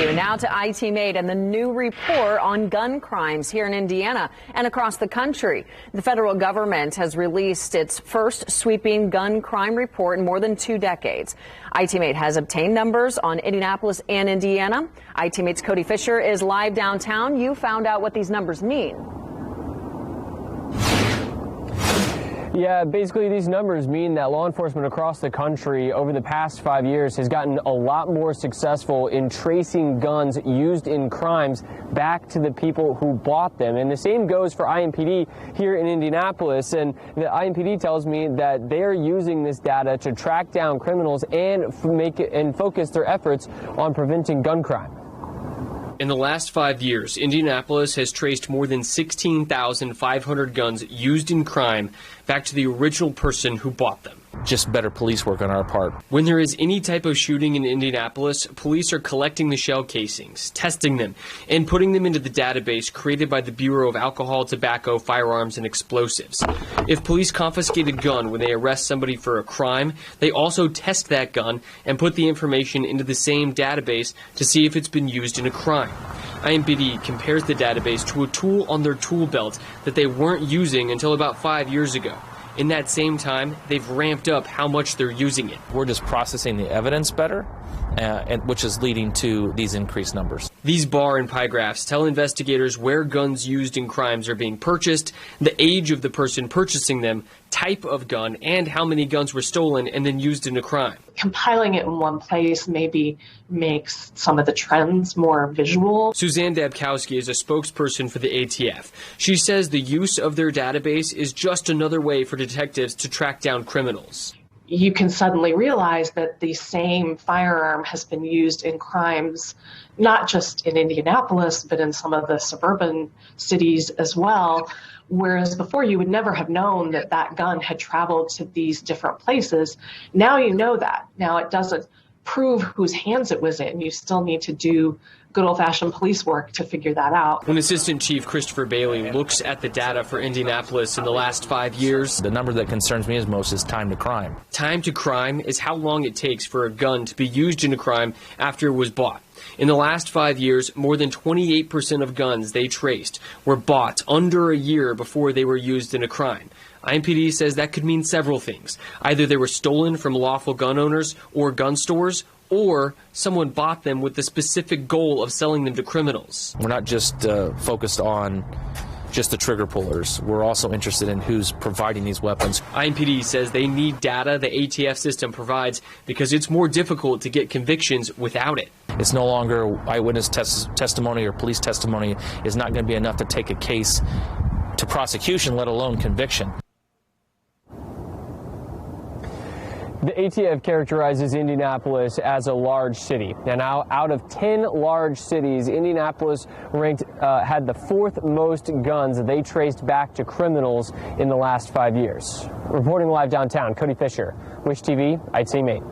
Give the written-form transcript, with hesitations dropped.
you. Now to IT-Mate and the new report on gun crimes here in Indiana and across the country. The federal government has released its first sweeping gun crime report in more than 2 decades. IT-Mate has obtained numbers on Indianapolis and Indiana. IT-Mate's Cody Fisher is live downtown. You found out what these numbers mean. Yeah, basically these numbers mean that law enforcement across the country over the past 5 years has gotten a lot more successful in tracing guns used in crimes back to the people who bought them. And the same goes for IMPD here in Indianapolis. And the IMPD tells me that they're using this data to track down criminals and focus their efforts on preventing gun crime. In the last 5 years, Indianapolis has traced more than 16,500 guns used in crime back to the original person who bought them. Just better police work on our part. When there is any type of shooting in Indianapolis, police are collecting the shell casings, testing them, and putting them into the database created by the Bureau of Alcohol, Tobacco, Firearms, and Explosives. If police confiscate a gun when they arrest somebody for a crime, they also test that gun and put the information into the same database to see if it's been used in a crime. IMPD compares the database to a tool on their tool belt that they weren't using until about 5 years ago. In that same time, they've ramped up how much they're using it. We're just processing the evidence better, which is leading to these increased numbers. These bar and pie graphs tell investigators where guns used in crimes are being purchased, the age of the person purchasing them, type of gun, and how many guns were stolen and then used in a crime. Compiling it in one place maybe makes some of the trends more visual. Suzanne Dabkowski is a spokesperson for the ATF. She says the use of their database is just another way for detectives to track down criminals. You can suddenly realize that the same firearm has been used in crimes, not just in Indianapolis, but in some of the suburban cities as well. Whereas before you would never have known that that gun had traveled to these different places. Now you know that. Now it doesn't prove whose hands it was in. You still need to do good old-fashioned police work to figure that out. When Assistant Chief Christopher Bailey looks at the data for Indianapolis in the last 5 years, the number that concerns me most is time to crime. Time to crime is how long it takes for a gun to be used in a crime after it was bought. In the last 5 years, more than 28% of guns they traced were bought under a year before they were used in a crime. IMPD says that could mean several things. Either they were stolen from lawful gun owners or gun stores, or someone bought them with the specific goal of selling them to criminals. We're not just focused on just the trigger pullers. We're also interested in who's providing these weapons. IMPD says they need data the ATF system provides because it's more difficult to get convictions without it. It's no longer eyewitness testimony or police testimony is not going to be enough to take a case to prosecution, let alone conviction. The ATF characterizes Indianapolis as a large city. And now, out of 10 large cities, Indianapolis had the 4th most guns they traced back to criminals in the last 5 years. Reporting live downtown, Cody Fisher, Wish TV, IT-Mate.